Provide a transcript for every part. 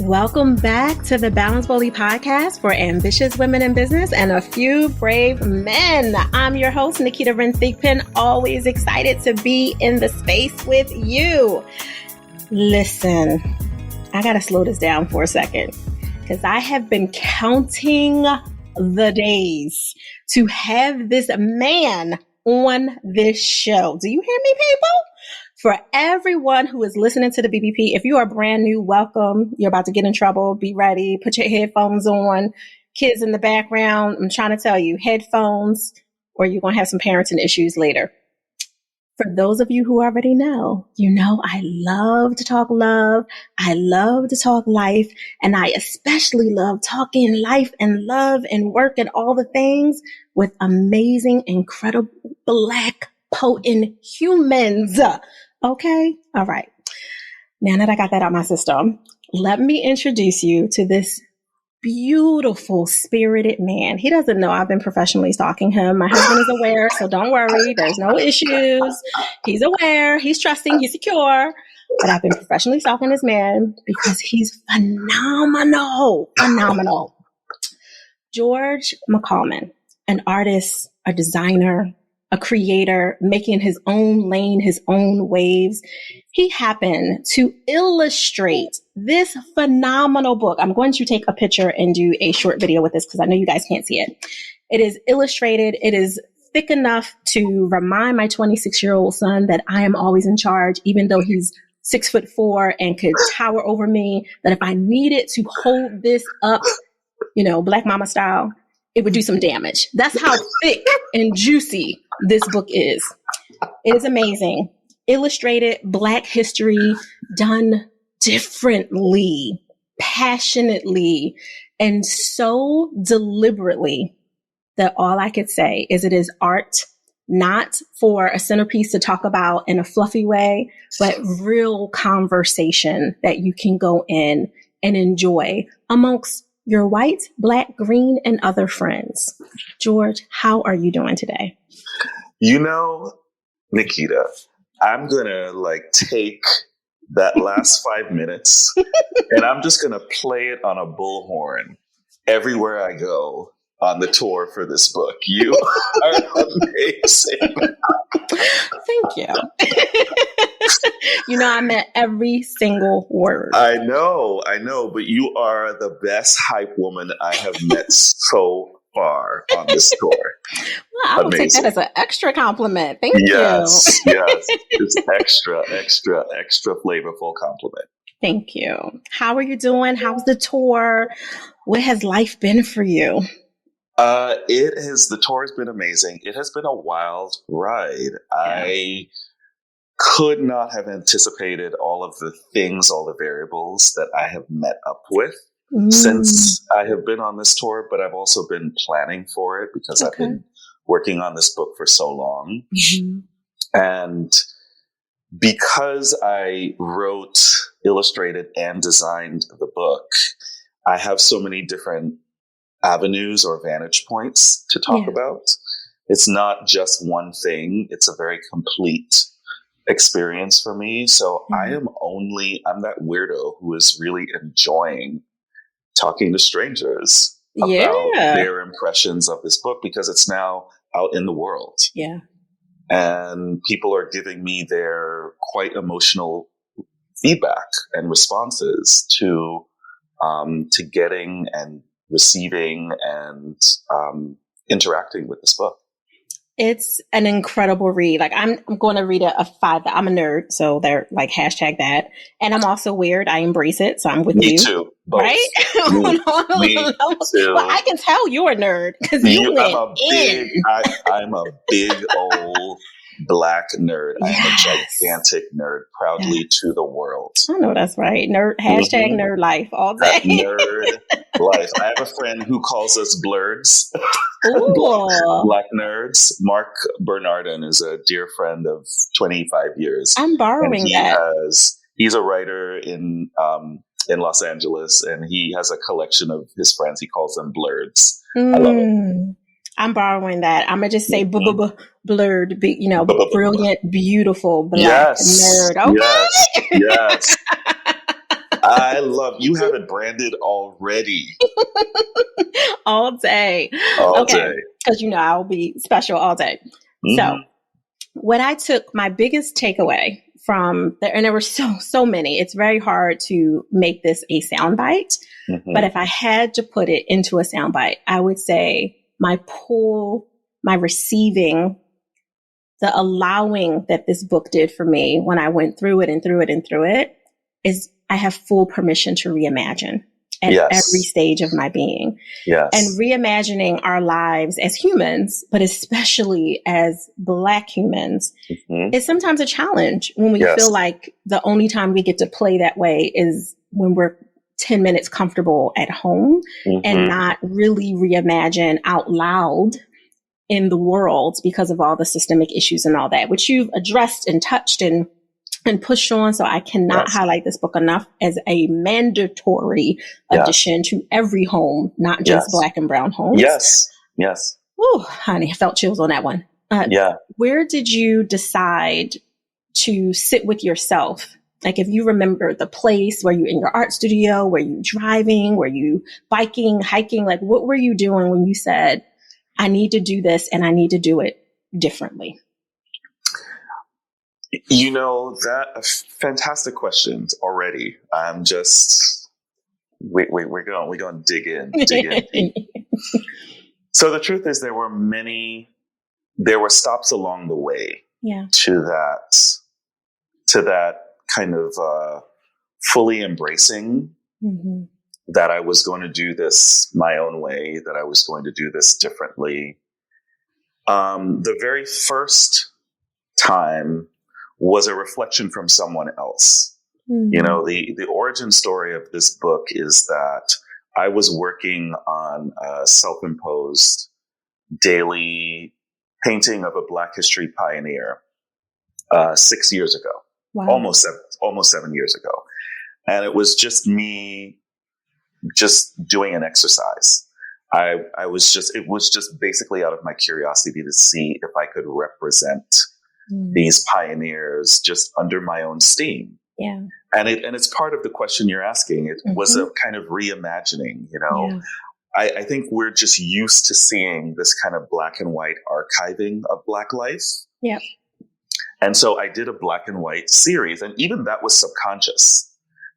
Welcome back to the Balance Boldly podcast for ambitious women in business and a few brave men. I'm your host, Naketa Ren Thigpen, always excited to be in the space with you. Listen, I got to slow this down for a second because I have been counting the days to have this man on this show. Do you hear me, people? For everyone who is listening to the BBP, if you are brand new, welcome. You're about to get in trouble. Be ready. Put your headphones on. Kids in the background. I'm trying to tell you, headphones, or you're going to have some parenting issues later. For those of you who already know, you know I love to talk love. I love to talk life. And I especially love talking life and love and work and all the things with amazing, incredible, Black, potent humans. Okay. All right. Now that I got that out my system, let me introduce you to this beautiful, spirited man. He doesn't know I've been professionally stalking him. My husband is aware, so don't worry. There's no issues. He's aware. He's trusting. He's secure. But I've been professionally stalking this man because he's phenomenal. Phenomenal. George McCalman, an artist, a designer, a creator, making his own lane, his own waves. He happened to illustrate this phenomenal book. I'm going to take a picture and do a short video with this because I know you guys can't see it. It is illustrated. It is thick enough to remind my 26-year-old son that I am always in charge, even though he's 6'4" and could tower over me, that if I needed to hold this up, you know, Black Mama style, it would do some damage. That's how thick and juicy this book is. It is amazing. Illustrated Black history done differently, passionately, and so deliberately that all I could say is it is art, not for a centerpiece to talk about in a fluffy way, but real conversation that you can go in and enjoy amongst your white, Black, green, and other friends. George, how are you doing today? You know, Naketa, I'm going to take that last 5 minutes and I'm just going to play it on a bullhorn everywhere I go on the tour for this book. You are amazing. Thank you. You know, I meant every single word. I know, but you are the best hype woman I have met so far on this tour. Well, I will take that as an extra compliment. Thank you. Yes. It's extra flavorful compliment. Thank you. How are you doing? How's the tour? What has life been for you? The tour has been amazing. It has been a wild ride. Yeah. I could not have anticipated all of the things, all the variables that I have met up with since I have been on this tour, but I've also been planning for it because I've been working on this book for so long. Mm-hmm. And because I wrote, illustrated, and designed the book, I have so many different avenues or vantage points to talk about. It's not just one thing. It's a very complete experience for me. So I'm that weirdo who is really enjoying talking to strangers about their impressions of this book because it's now out in the world. Yeah. And people are giving me their quite emotional feedback and responses to getting and receiving and interacting with this book. It's an incredible read. I'm going to read a 5. I'm a nerd, so they're hashtag that. And I'm also weird. I embrace it, so I'm with you. Me too. Both. Right? Me too. Well, I can tell you're a nerd because you went in. I'm a big old Black nerd. Yes. I'm a gigantic nerd, proudly to the world. I know that's right. Nerd, hashtag nerd life all day. Nerd life. I have a friend who calls us blurds. Black nerds. Mark Bernardin is a dear friend of 25 years. I'm borrowing that. He's a writer in Los Angeles, and he has a collection of his friends. He calls them blurds. I love it. I'm borrowing that. I'm going to just say blurred, brilliant, beautiful Black nerd. Okay? Yes. I love, you have it branded already. All day. All Okay. day. Because, I'll be special all day. So Mm-hmm. what I took, my biggest takeaway from there, and there were so many, it's very hard to make this a soundbite. Mm-hmm. But if I had to put it into a soundbite, I would say my pull, my receiving, the allowing that this book did for me when I went through it and through it and through it is I have full permission to reimagine at every stage of my being. Yes. And reimagining our lives as humans, but especially as Black humans, is sometimes a challenge when we feel like the only time we get to play that way is when we're 10 minutes comfortable at home and not really reimagine out loud in the world because of all the systemic issues and all that, which you've addressed and touched and pushed on. So I cannot highlight this book enough as a mandatory addition to every home, not just Black and brown homes. Yes. Ooh, honey, I felt chills on that one. Where did you decide to sit with yourself? Like, if you remember the place, were you in your art studio? Were you driving? Were you biking, hiking? Like, what were you doing when you said, I need to do this and I need to do it differently? That fantastic questions already. I'm just, we're going to dig in deep. So the truth is there were stops along the way to that kind of fully embracing that I was going to do this my own way, that I was going to do this differently. The very first time was a reflection from someone else. The origin story of this book is that I was working on a self-imposed daily painting of a Black history pioneer 6 years ago. Wow. Almost 7 years ago. And it was just me just doing an exercise. It was just basically out of my curiosity to see if I could represent these pioneers just under my own steam. Yeah. And it's part of the question you're asking. It was a kind of reimagining, Yeah. I think we're just used to seeing this kind of black and white archiving of Black life. Yeah. And so I did a black and white series, and even that was subconscious,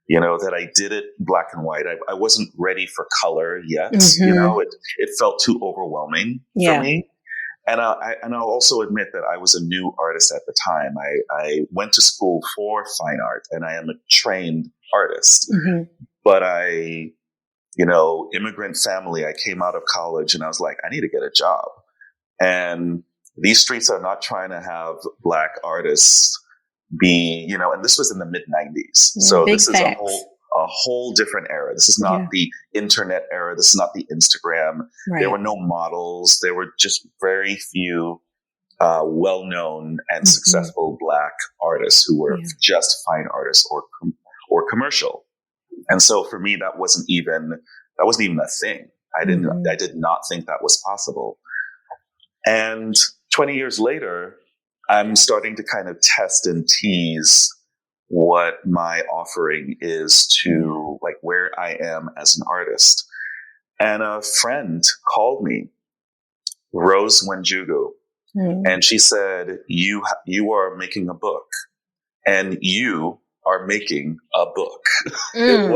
that I did it black and white. I wasn't ready for color yet. It felt too overwhelming for me. And I'll also admit that I was a new artist at the time. I went to school for fine art, and I am a trained artist. But immigrant family, I came out of college and I was like, I need to get a job. And these streets are not trying to have Black artists be, and this was in the mid-90s. So this is a whole different era. This is not the internet era. This is not the Instagram. Right. There were no models. There were just very few well-known and successful Black artists who were just fine artists or commercial. And so for me, that wasn't even a thing. I did not think that was possible. And 20 years later, I'm starting to kind of test and tease what my offering is to like where I am as an artist. And a friend called me, Rose Wenjugu, and she said, you are making a book, and you are making a book. It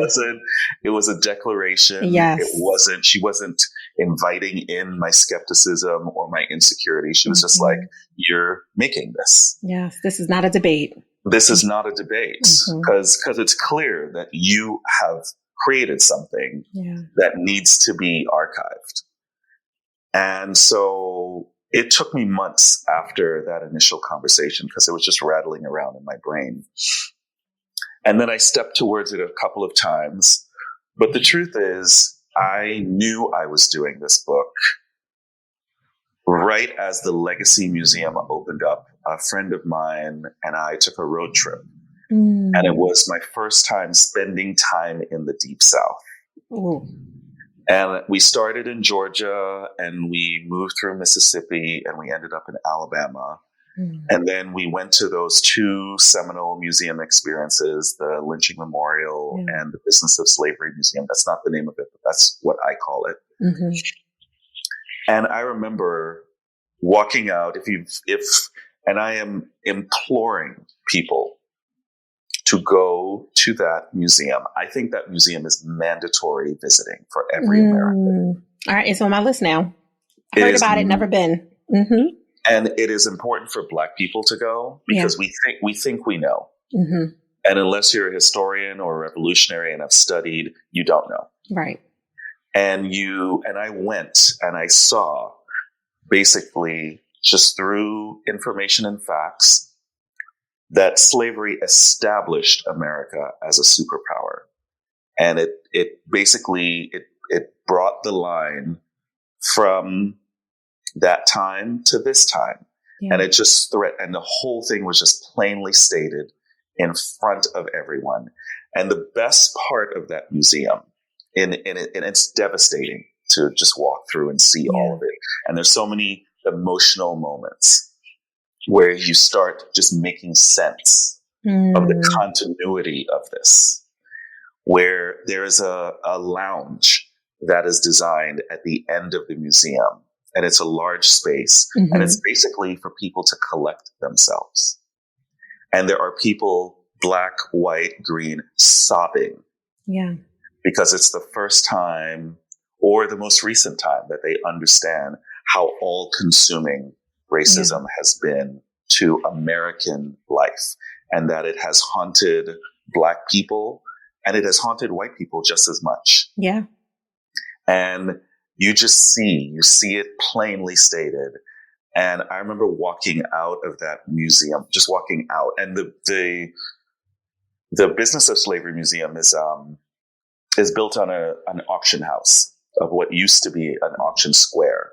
was a declaration. Yes. She wasn't inviting in my skepticism or my insecurity. She was just like, you're making this. Yes. This is not a debate. This is not a debate, because it's clear that you have created something that needs to be archived. And so it took me months after that initial conversation, because it was just rattling around in my brain. And then I stepped towards it a couple of times. But the truth is, I knew I was doing this book right as the Legacy Museum opened up. A friend of mine and I took a road trip. And it was my first time spending time in the Deep South. Ooh. And we started in Georgia, and we moved through Mississippi, and we ended up in Alabama. And then we went to those two seminal museum experiences, the Lynching Memorial and the Business of Slavery Museum. That's not the name of it, but that's what I call it. Mm-hmm. And I remember walking out, and I am imploring people to go to that museum. I think that museum is mandatory visiting for every American. All right. It's on my list now. I heard about it, never been. Mm-hmm. And it is important for Black people to go because we think we know. Mm-hmm. And unless you're a historian or a revolutionary and have studied, you don't know. Right. And I went and I saw basically just through information and facts that slavery established America as a superpower. And it basically brought the line from that time to this time. And it just and the whole thing was just plainly stated in front of everyone. And the best part of that museum, and it's devastating to just walk through and see all of it. And there's so many emotional moments where you start just making sense of the continuity of this, where there's a lounge that is designed at the end of the museum. And it's a large space, and it's basically for people to collect themselves. And there are people, Black, white, green, sobbing. Yeah. Because it's the first time or the most recent time that they understand how all-consuming racism has been to American life, and that it has haunted Black people and it has haunted white people just as much. Yeah. And you see it plainly stated. And I remember walking out of that museum, just walking out. And the Business of Slavery Museum is built on an auction house of what used to be an auction square.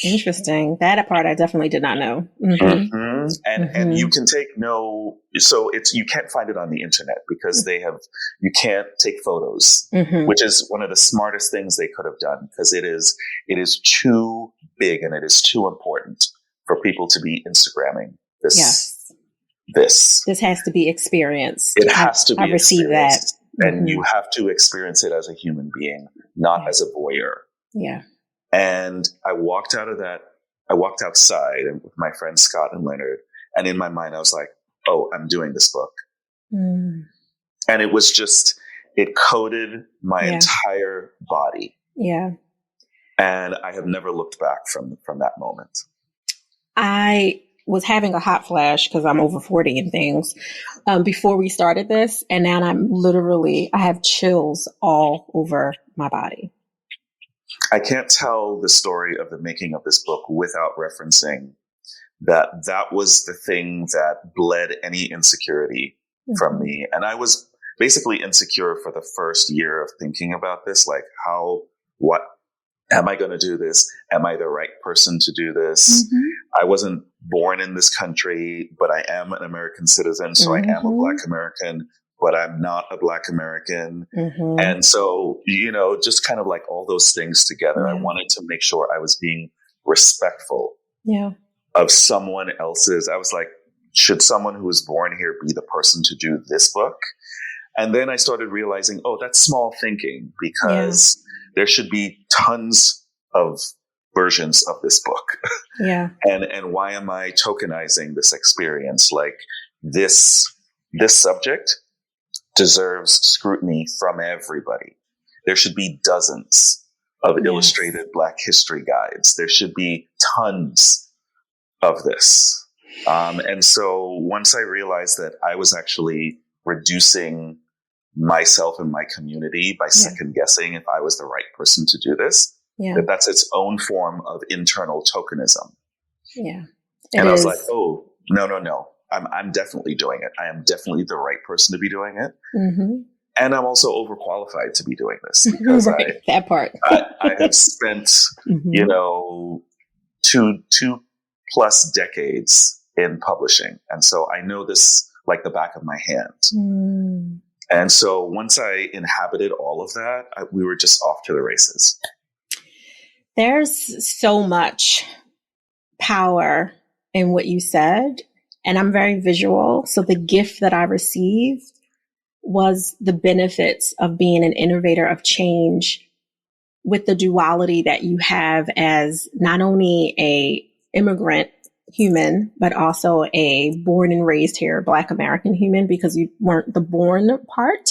Interesting. That part I definitely did not know. Mm-hmm. Mm-hmm. And you can take you can't find it on the internet because you can't take photos, which is one of the smartest things they could have done, because it is too big and it is too important for people to be Instagramming this. Yes. This has to be experienced. It has to be I received that. And you have to experience it as a human being, not as a voyeur. Yeah. And I walked outside with my friends Scott and Leonard. And in my mind, I was like, oh, I'm doing this book. And it was it coated my entire body. Yeah. And I have never looked back from that moment. I was having a hot flash because I'm over 40 and things before we started this. And now I have chills all over my body. I can't tell the story of the making of this book without referencing that was the thing that bled any insecurity from me. And I was basically insecure for the first year of thinking about this. Like, what am I going to do this? Am I the right person to do this? I wasn't born in this country, but I am an American citizen. So I am a Black American, but I'm not a Black American. And so, just kind of like all those things together, I wanted to make sure I was being respectful of someone else's. I was like, should someone who was born here be the person to do this book? And then I started realizing, oh, that's small thinking, because there should be tons of versions of this book. Yeah. And why am I tokenizing this experience? Like this subject deserves scrutiny from everybody. There should be dozens of illustrated Black history guides. There should be tons of this. And so once I realized that I was actually reducing myself and my community by second guessing if I was the right person to do this, that's its own form of internal tokenism. Yeah. And I was like, oh, no. I'm definitely doing it. I am definitely the right person to be doing it. And I'm also overqualified to be doing this because that part. I have spent, 2+ decades in publishing. And so I know this like the back of my hand. And so once I inhabited all of that, we were just off to the races. There's so much power in what you said, and I'm very visual. So the gift that I received was the benefits of being an innovator of change with the duality that you have as not only a immigrant human, but also a born and raised here Black American human, because you weren't the born part,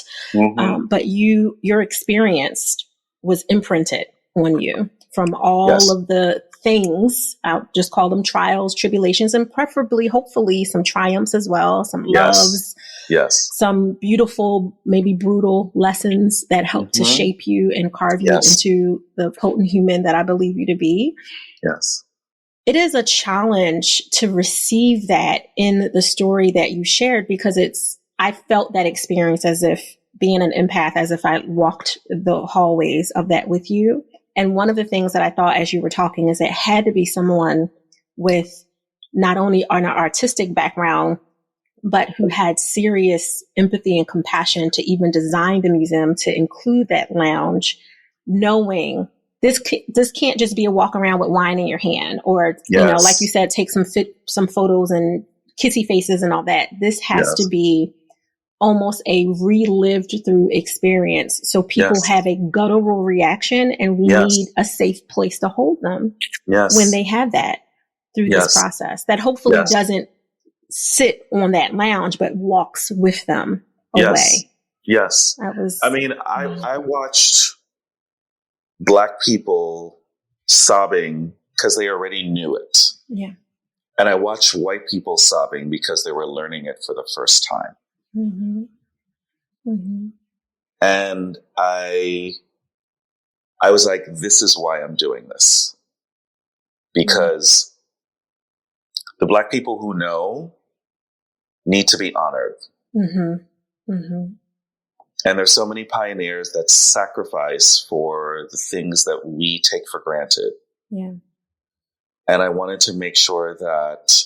but your experience was imprinted on you from all of the things. I'll just call them trials, tribulations, and preferably, hopefully, some triumphs as well, some loves, some beautiful, maybe brutal lessons that help to shape you and carve you into the potent human that I believe you to be. Yes. It is a challenge to receive that in the story that you shared, because I felt that experience as if being an empath, as if I walked the hallways of that with you. And one of the things that I thought as you were talking is it had to be someone with not only an artistic background, but who had serious empathy and compassion to even design the museum to include that lounge, knowing this can't just be a walk around with wine in your hand, or, you know, like you said, take some photos and kissy faces and all that. This has to be almost a relived through experience. So people have a guttural reaction, and we need a safe place to hold them when they have that through this process that hopefully doesn't sit on that lounge, but walks with them away. Yes. I watched Black people sobbing because they already knew it. Yeah. And I watched white people sobbing because they were learning it for the first time. And I was like, this is why I'm doing this. Because the Black people who know need to be honored. And there's so many pioneers that sacrifice for the things that we take for granted. Yeah. And I wanted to make sure that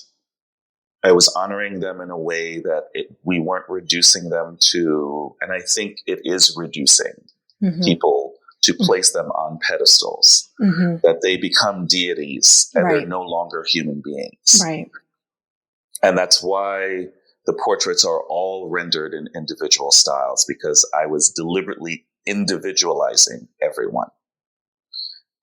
I was honoring them in a way that we weren't reducing them to, and I think it is reducing people to place them on pedestals, that they become deities and they're no longer human beings. Right. And that's why the portraits are all rendered in individual styles, because I was deliberately individualizing everyone,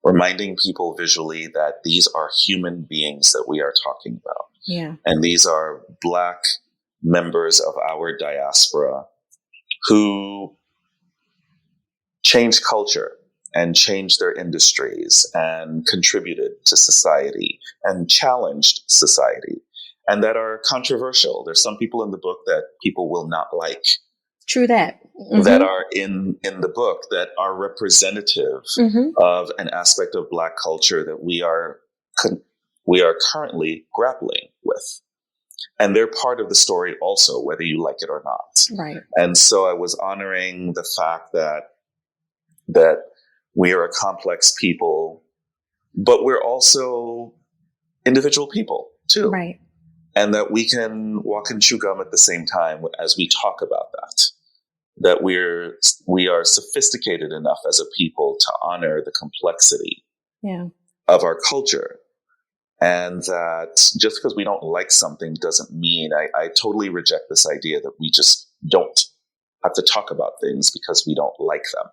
reminding people visually that these are human beings that we are talking about. Yeah. And these are Black members of our diaspora who changed culture and changed their industries and contributed to society and challenged society, and that are controversial. There's some people in the book that people will not like. True that. That are in the book that are representative of an aspect of Black culture that we are currently grappling with. And they're part of the story also, whether you like it or not. Right. And so I was honoring the fact that we are a complex people, but we're also individual people too. Right. And that we can walk and chew gum at the same time as we talk about that. That we are sophisticated enough as a people to honor the complexity of our culture. And that just because we don't like something doesn't mean, I totally reject this idea that we just don't have to talk about things because we don't like them.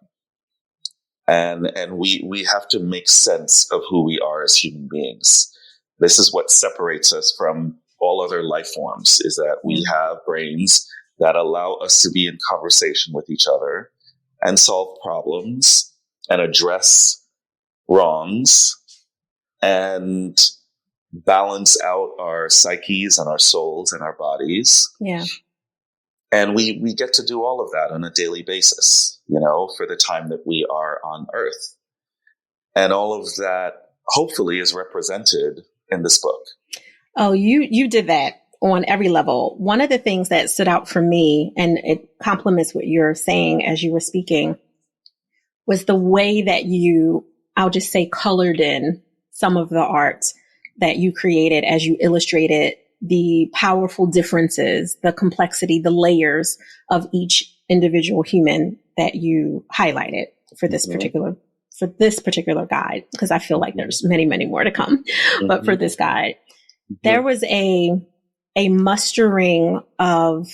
And we have to make sense of who we are as human beings. This is what separates us from all other life forms, is that we have brains that allow us to be in conversation with each other and solve problems and address wrongs and balance out our psyches and our souls and our bodies. Yeah. And we get to do all of that on a daily basis, for the time that we are on Earth. And all of that hopefully is represented in this book. Oh, you did that on every level. One of the things that stood out for me, and it complements what you're saying as you were speaking, was the way that you, I'll just say, colored in some of the art that you created as you illustrated the powerful differences, the complexity, the layers of each individual human that you highlighted for this particular guide, because I feel like there's many, many more to come, but for this guide. there was a mustering of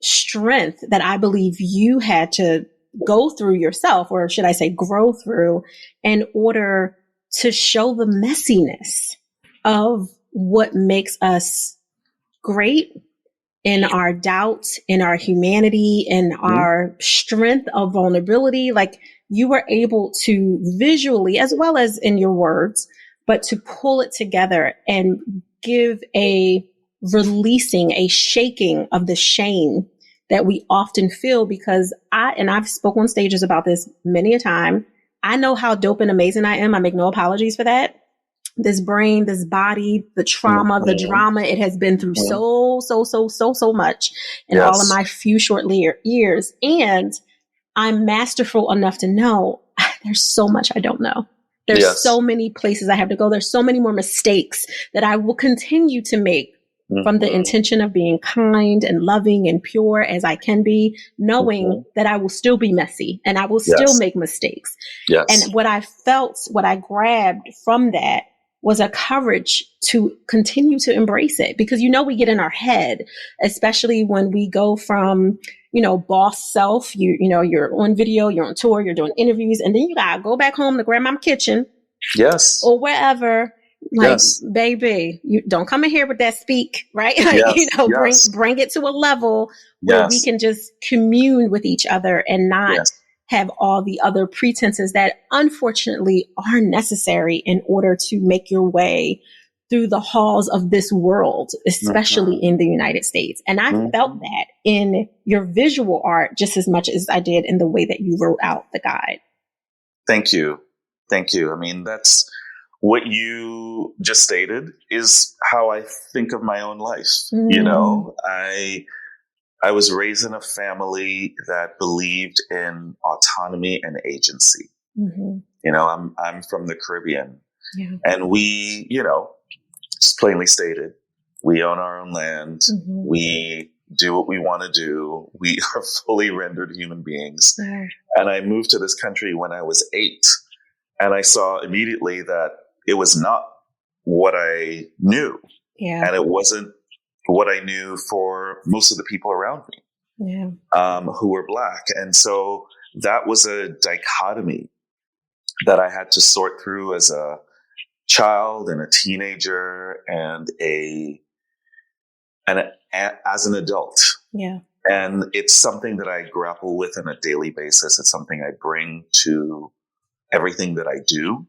strength that I believe you had to go through yourself, or should I say grow through, in order to show the messiness of what makes us great, in our doubts, in our humanity, in our strength of vulnerability. Like, you were able to visually, as well as in your words, but to pull it together and give a releasing, a shaking of the shame that we often feel, because I've spoken on stages about this many a time. I know how dope and amazing I am. I make no apologies for that. This brain, this body, the trauma, the drama, it has been through so much in all of my few short years. And I'm masterful enough to know there's so much I don't know. There's so many places I have to go. There's so many more mistakes that I will continue to make, from the intention of being kind and loving and pure as I can be, knowing that I will still be messy and I will still make mistakes. And what I felt, what I grabbed from that, was a courage to continue to embrace it. Because, we get in our head, especially when we go from, boss self, you're on video, you're on tour, you're doing interviews, and then you gotta go back home to grandma's kitchen. Or wherever. Like, baby, you don't come in here with that speak, right? Bring it to a level where we can just commune with each other and not have all the other pretenses that unfortunately are necessary in order to make your way through the halls of this world, especially in the United States. And I felt that in your visual art just as much as I did in the way that you wrote out the guide. Thank you. I mean, that's what you just stated is how I think of my own life. I was raised in a family that believed in autonomy and agency. I'm from the Caribbean, and we, just plainly stated, we own our own land. We do what we want to do. We are fully rendered human beings. And I moved to this country when I was 8, and I saw immediately that it was not what I knew, and it wasn't what I knew for most of the people around me, who were Black. And so that was a dichotomy that I had to sort through as a child and a teenager and as an adult. And it's something that I grapple with on a daily basis. It's something I bring to everything that I do.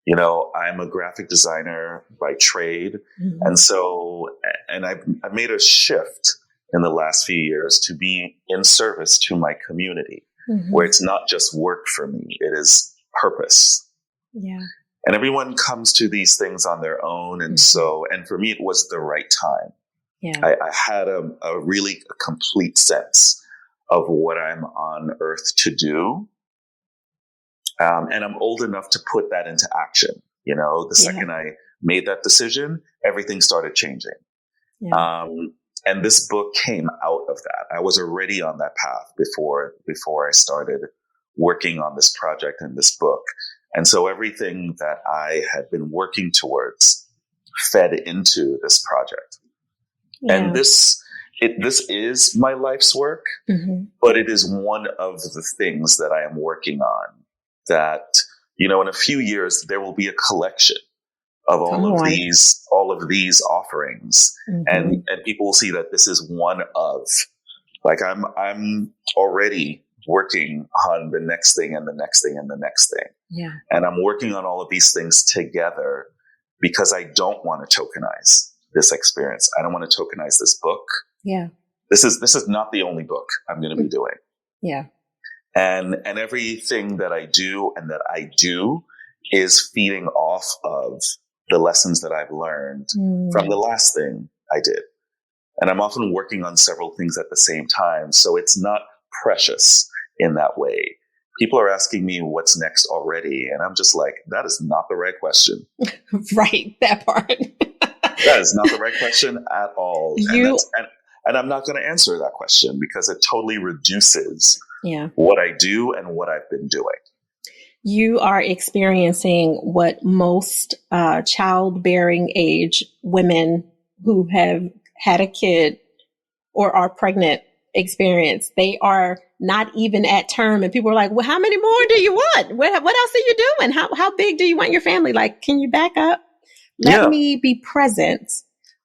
I'm a graphic designer by trade. And so, I've made a shift in the last few years to be in service to my community, where it's not just work for me, it is purpose. And everyone comes to these things on their own. And and for me, it was the right time. I had a really complete sense of what I'm on earth to do. And I'm old enough to put that into action. The second I made that decision, everything started changing. And this book came out of that. I was already on that path before I started working on this project and this book. And so everything that I had been working towards fed into this project. And this is my life's work, but it is one of the things that I am working on that, in a few years, there will be a collection of all of these offerings. And people will see that this is one of, like, I'm already working on the next thing and the next thing and the next thing. And I'm working on all of these things together because I don't want to tokenize this experience. I don't want to tokenize this book. This is not the only book I'm going to be doing. And everything that I do is feeding off of the lessons that I've learned from the last thing I did. And I'm often working on several things at the same time. So it's not precious in that way. People are asking me what's next already. And I'm just like, that is not the right question. Right. That part. That is not the right question at all. And I'm not going to answer that question because it totally reduces what I do and what I've been doing. You are experiencing what most childbearing age women who have had a kid or are pregnant experience. They are not even at term, and people are like, well, how many more do you want? What else are you doing? How big do you want your family? Like, can you back up? Let me be present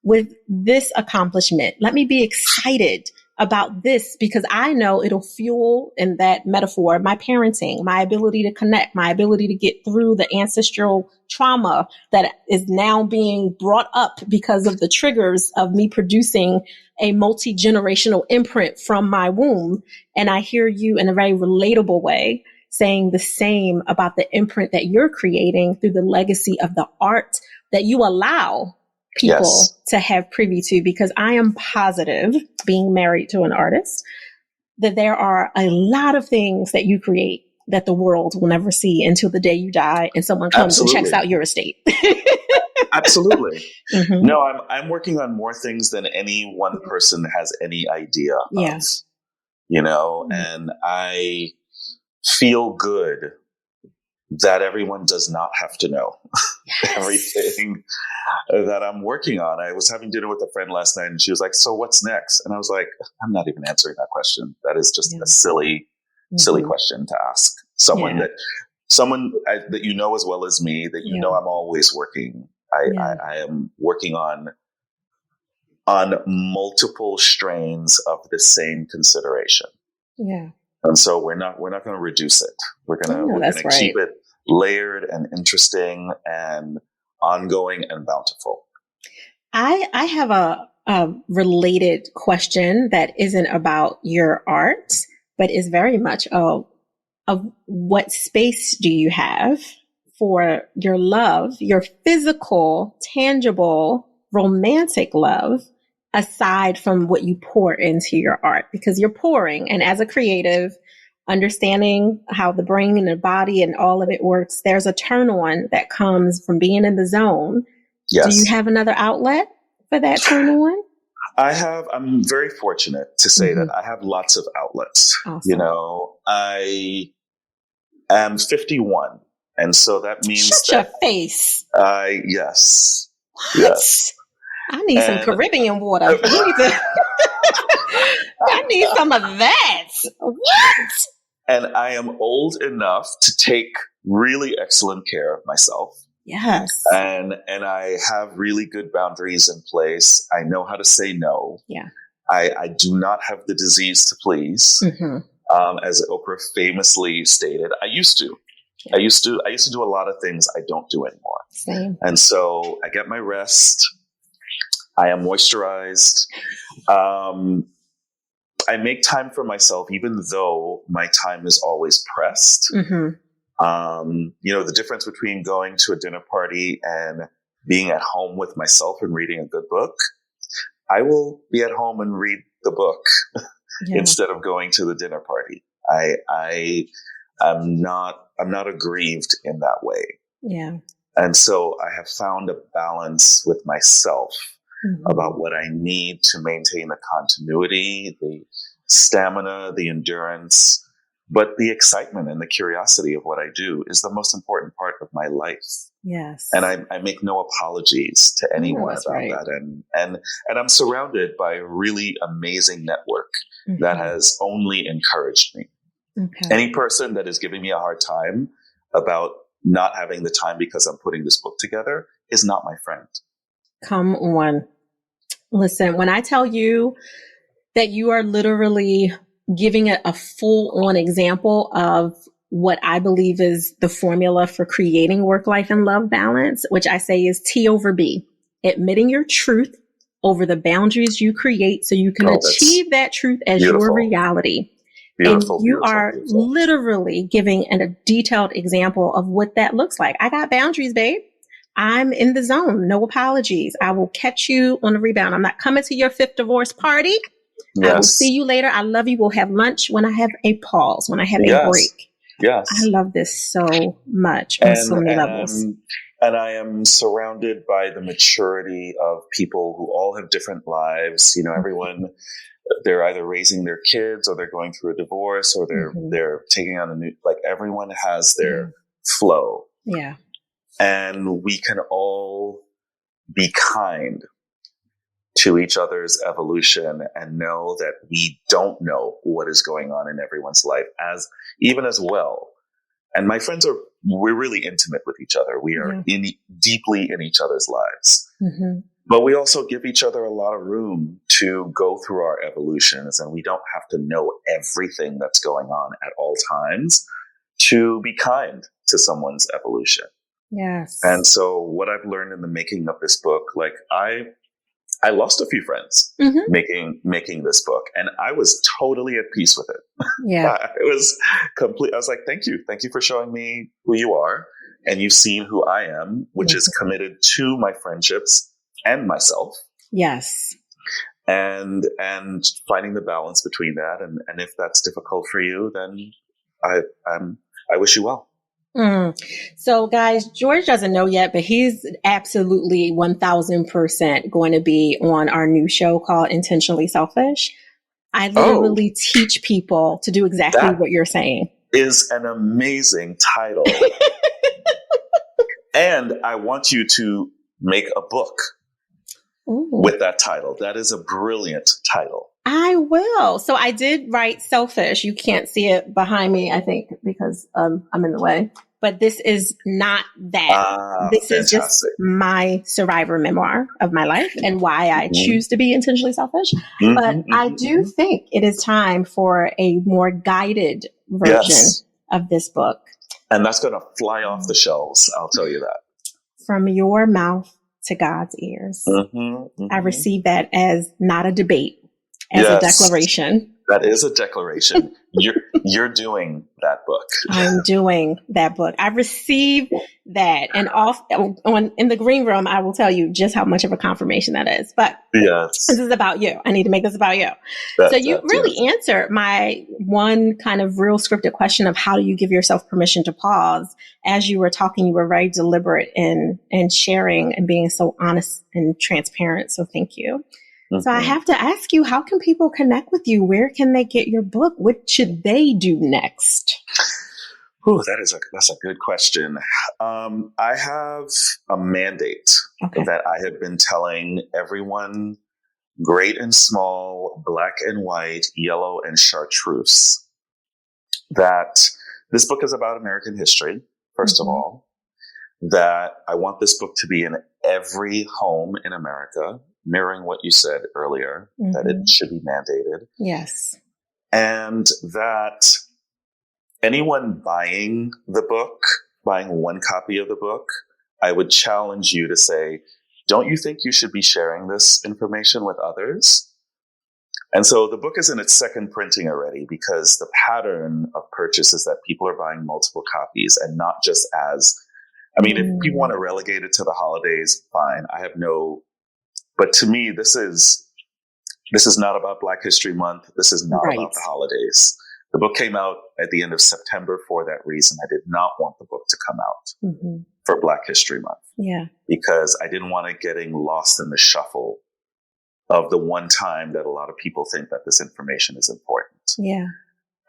with this accomplishment. Let me be excited about this, because I know it'll fuel, in that metaphor, my parenting, my ability to connect, my ability to get through the ancestral trauma that is now being brought up because of the triggers of me producing a multi-generational imprint from my womb. And I hear you in a very relatable way saying the same about the imprint that you're creating through the legacy of the art that you allow people to have privy to, because I am positive, being married to an artist, that there are a lot of things that you create that the world will never see until the day you die and someone comes and checks out your estate. Absolutely. Mm-hmm. No, I'm working on more things than any one person has any idea of, and I feel good that everyone does not have to know everything that I'm working on. I was having dinner with a friend last night and she was like, so what's next? And I was like, I'm not even answering that question. That is just a silly question to ask someone that you know as well as me, that know I'm always working. I am working on multiple strains of the same consideration. Yeah. And so we're not going to reduce it. We're going to keep it layered and interesting and ongoing and bountiful. I have a related question that isn't about your art, but is very much of what space do you have for your love, your physical, tangible, romantic love, aside from what you pour into your art, because you're pouring. And as a creative, understanding how the brain and the body and all of it works, there's a turn on that comes from being in the zone. Yes. Do you have another outlet for that turn on? I'm very fortunate to say that I have lots of outlets. Awesome. I am 51. And so that means your face. Yes. What? Yes. I need some Caribbean water. I need some of that. What? And I am old enough to take really excellent care of myself. Yes. And I have really good boundaries in place. I know how to say no. Yeah. I do not have the disease to please. As Oprah famously stated, I used to. Yeah. I used to do a lot of things I don't do anymore. Same. And so I get my rest. I am moisturized. I make time for myself, even though my time is always pressed. The difference between going to a dinner party and being at home with myself and reading a good book, I will be at home and read the book instead of going to the dinner party. I'm not aggrieved in that way. Yeah. And so I have found a balance with myself about what I need to maintain the continuity, the stamina, the endurance, but the excitement and the curiosity of what I do is the most important part of my life. Yes. And I make no apologies to anyone about that. And I'm surrounded by a really amazing network that has only encouraged me. Okay. Any person that is giving me a hard time about not having the time because I'm putting this book together is not my friend. Come on. Listen, when I tell you that you are literally giving it a full-on example of what I believe is the formula for creating work-life and love balance, which I say is T over B, admitting your truth over the boundaries you create so you can achieve that truth as your reality. Beautiful, and you are literally giving a detailed example of what that looks like. I got boundaries, babe. I'm in the zone. No apologies. I will catch you on the rebound. I'm not coming to your 5th divorce party. Yes. I will see you later. I love you. We'll have lunch when I have a pause, when I have a break. Yes. I love this so much on so many levels. And I am surrounded by the maturity of people who all have different lives. Everyone, they're either raising their kids or they're going through a divorce or they're taking on a new, everyone has their flow. Yeah. And we can all be kind to each other's evolution and know that we don't know what is going on in everyone's life even as well. And my friends we're really intimate with each other. We are deeply in each other's lives. Mm-hmm. But we also give each other a lot of room to go through our evolutions, and we don't have to know everything that's going on at all times to be kind to someone's evolution. Yes. And so what I've learned in the making of this book, like I lost a few friends making this book, and I was totally at peace with it. Yeah. I was like, thank you for showing me who you are, and you've seen who I am, which is committed to my friendships and myself. Yes. And finding the balance between that, and if that's difficult for you, then I wish you well. So guys, George doesn't know yet, but he's absolutely 1000% going to be on our new show called Intentionally Selfish. I literally teach people to do exactly what you're saying. Is an amazing title. And I want you to make a book with that title. That is a brilliant title. I will. So I did write Selfish. You can't see it behind me, I think, because I'm in the way. But this is not that. This is just my survivor memoir of my life and why I choose to be intentionally selfish. But I do think it is time for a more guided version of this book. And that's going to fly off the shelves. I'll tell you that. From your mouth to God's ears. I receive that as not a debate, as a declaration. That is a declaration. You're doing that book. I'm doing that book. I received that, and in the green room, I will tell you just how much of a confirmation that is. But this is about you. I need to make this about you. So you really answered my one kind of real scripted question of how do you give yourself permission to pause. As you were talking, you were very deliberate in sharing and being so honest and transparent. So thank you. So I have to ask you, how can people connect with you? Where can they get your book? What should they do next? That's a good question. I have a mandate that I have been telling everyone, great and small, black and white, yellow and chartreuse, that this book is about American history, first of all, that I want this book to be in every home in America, mirroring what you said earlier, that it should be mandated. Yes. And that anyone buying the book, buying one copy of the book, I would challenge you to say, don't you think you should be sharing this information with others? And so the book is in its second printing already, because the pattern of purchase is that people are buying multiple copies, and not just if people want to relegate it to the holidays, fine. But to me, this is not about Black History Month. This is not about the holidays. The book came out at the end of September for that reason. I did not want the book to come out for Black History Month. Yeah. Because I didn't want it getting lost in the shuffle of the one time that a lot of people think that this information is important. Yeah.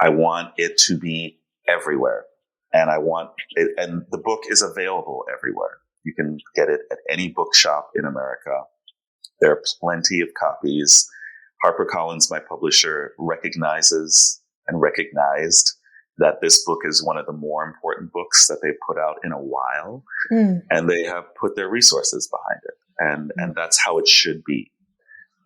I want it to be everywhere. And and the book is available everywhere. You can get it at any bookshop in America. There are plenty of copies. HarperCollins, my publisher, recognized that this book is one of the more important books that they've put out in a while. And they have put their resources behind it. And that's how it should be.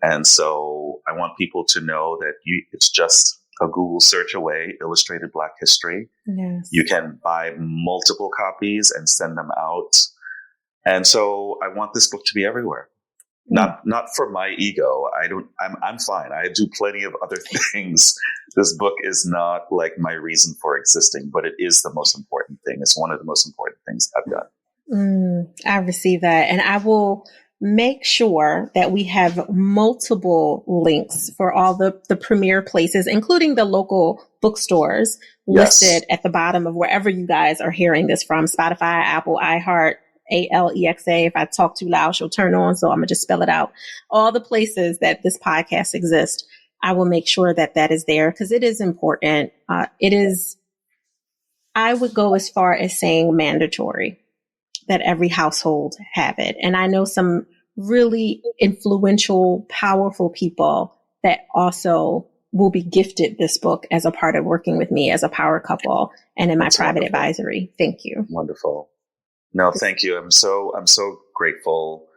And so I want people to know that it's just a Google search away, Illustrated Black History. Yes. You can buy multiple copies and send them out. And so I want this book to be everywhere. Not for my ego. I'm fine. I do plenty of other things. This book is not like my reason for existing, but it is the most important thing. It's one of the most important things I've done. I receive that. And I will make sure that we have multiple links for all the premier places, including the local bookstores listed at the bottom of wherever you guys are hearing this from: Spotify, Apple, iHeart, Alexa. If I talk too loud, she'll turn on. So I'm going to just spell it out. All the places that this podcast exists, I will make sure that is there, because it is important. I would go as far as saying mandatory, that every household have it. And I know some really influential, powerful people that also will be gifted this book as a part of working with me as a power couple and in my private advisory. Thank you. Wonderful. No, thank you. I'm so grateful.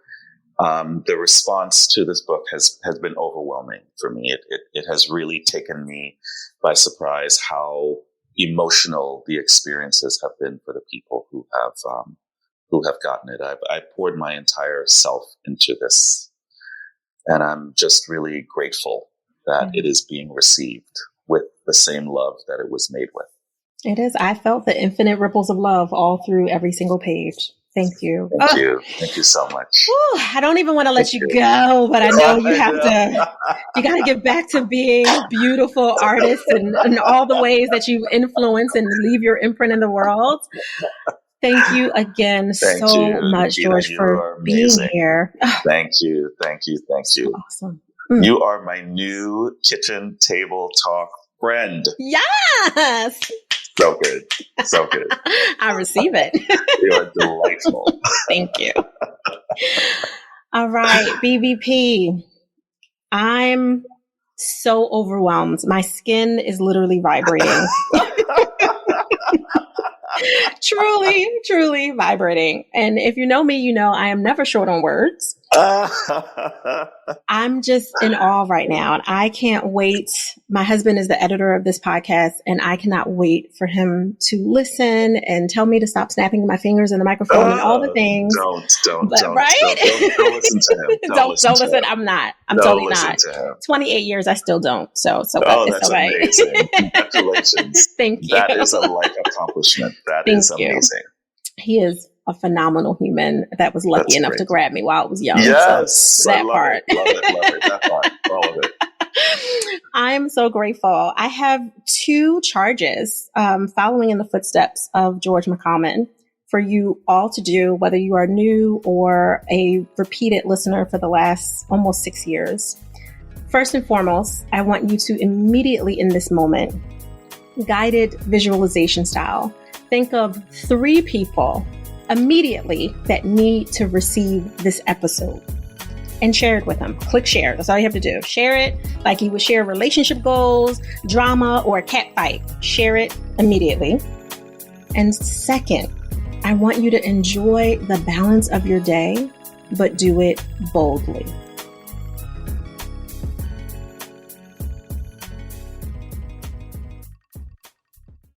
The response to this book has been overwhelming for me. It has really taken me by surprise how emotional the experiences have been for the people who have gotten it. I poured my entire self into this, and I'm just really grateful that it is being received with the same love that it was made with. It is. I felt the infinite ripples of love all through every single page. Thank you. Thank you. Thank you so much. Whew, I don't even want to let you go, but I know you have to, you got to get back to being beautiful artists and all the ways that you influence and leave your imprint in the world. Thank you again so much, George, for being here. Thank you. Thank you. Thank you. Awesome. You are my new kitchen table talk friend. Yes. So good. So good. I receive it. You are delightful. Thank you. All right, BBP. I'm so overwhelmed. My skin is literally vibrating. Truly vibrating. And if you know me, you know I am never short on words. I'm just in awe right now. And I can't wait. My husband is the editor of this podcast, and I cannot wait for him to listen and tell me to stop snapping my fingers in the microphone and all the things. Don't. Right? Don't listen to him. Don't listen. I'm not. I'm totally not. 28 years, I still don't. So that's okay. Amazing. Congratulations. Thank you. That is a life accomplishment. That is amazing. He is a phenomenal human that was lucky enough to grab me while I was young. Yes. So that part. Love it. That part. All of it. I am so grateful. I have 2 charges following in the footsteps of George McCalman for you all to do, whether you are new or a repeated listener for the last almost 6 years. First and foremost, I want you to immediately in this moment, guided visualization style, think of 3 people immediately that need to receive this episode and share it with them. Click share. That's all you have to do. Share it like you would share relationship goals, drama, or a cat fight. Share it immediately. And second, I want you to enjoy the balance of your day, but do it boldly.